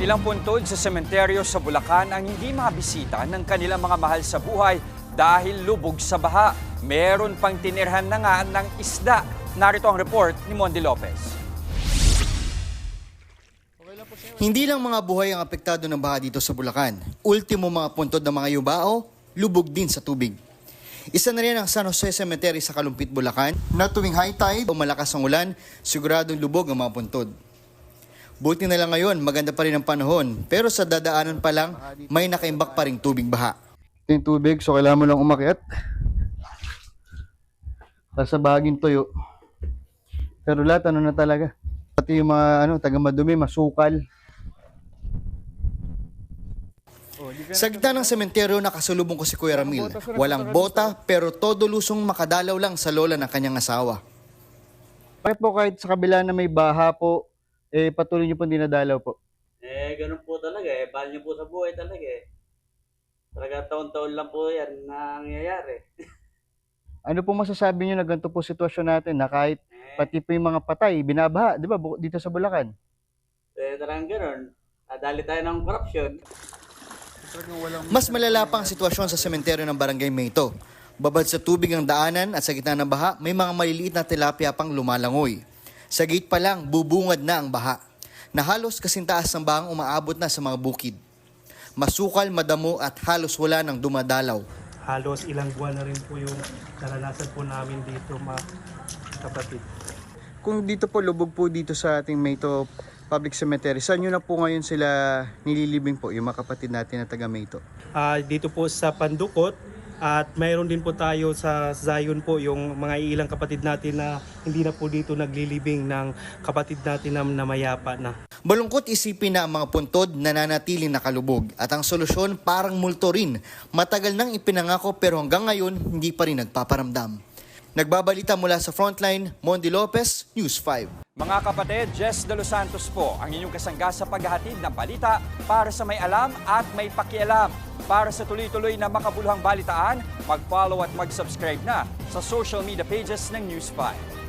Ilang puntod sa sementeryo sa Bulacan ang hindi mabisita ng kanilang mga mahal sa buhay dahil lubog sa baha. Meron pang tinirhan na nga ng isda. Narito ang report ni Mondi Lopez. Hindi lang mga buhay ang apektado ng baha dito sa Bulacan. Ultimo mga puntod ng mga yubao, lubog din sa tubig. Isa na rin ang San Jose Cemetery sa Kalumpit, Bulacan, na tuwing high tide o malakas ang ulan, siguradong lubog ang mga puntod. Buti na lang ngayon, maganda pa rin ang panahon, pero sa dadaanan pa lang, may nakaimbak pa ring tubig baha. Ito yung tubig, so kailangan mo lang umakyat. Sa bahaging tuyo. Pero lahat ano na talaga. Pati yung mga taga-madumi, masukal. Sa gitna ng sementeryo, nakasalubong ko si Kuya Ramil. Walang bota, pero todo lusong makadalaw lang sa lola ng kanyang asawa. Bakit po kahit sa kabila na may baha po, patuloy niyo po dinadalaw po? Ganun po talaga Bahal niyo po sa buhay talaga Talaga taon-taon lang po yan nangyayari. Ano po masasabi niyo na ganito po sitwasyon natin na kahit pati po yung mga patay, binabaha, di ba, dito sa Bulacan? Talagang ganun. Nadali tayo ng corruption. Mas malala pang sitwasyon sa sementeryo ng Barangay Mayto. Babad sa tubig ang daanan at sa gitna ng baha, may mga maliliit na tilapia pang lumalangoy. Sa gate pa lang, bubungad na ang baha, na halos kasintaas ng bahang umaabot na sa mga bukid. Masukal, madamo at halos wala nang dumadalaw. Halos ilang buwan na rin po yung naranasan po namin dito, mga kapatid. Kung dito po, lubog po dito sa ating Mayto Public Cemetery, saan nyo na po ngayon sila nililibing po, yung mga kapatid natin na taga Mayto? Dito po sa Pandukot, at mayroon din po tayo sa Zion po, yung mga ilang kapatid natin na hindi na po dito naglilibing ng kapatid natin na mayapa na. Malungkot isipin na ang mga puntod nananatiling nakalubog at ang solusyon parang multo rin. Matagal nang ipinangako pero hanggang ngayon hindi pa rin nagpaparamdam. Nagbabalita mula sa Frontline, Mondi Lopez, News 5. Mga kapatid, Jess De Los Santos po ang inyong kasangga sa paghahatid ng balita para sa may alam at may pakialam. Para sa tuloy-tuloy na makabuluhang balitaan, mag-follow at mag-subscribe na sa social media pages ng News 5.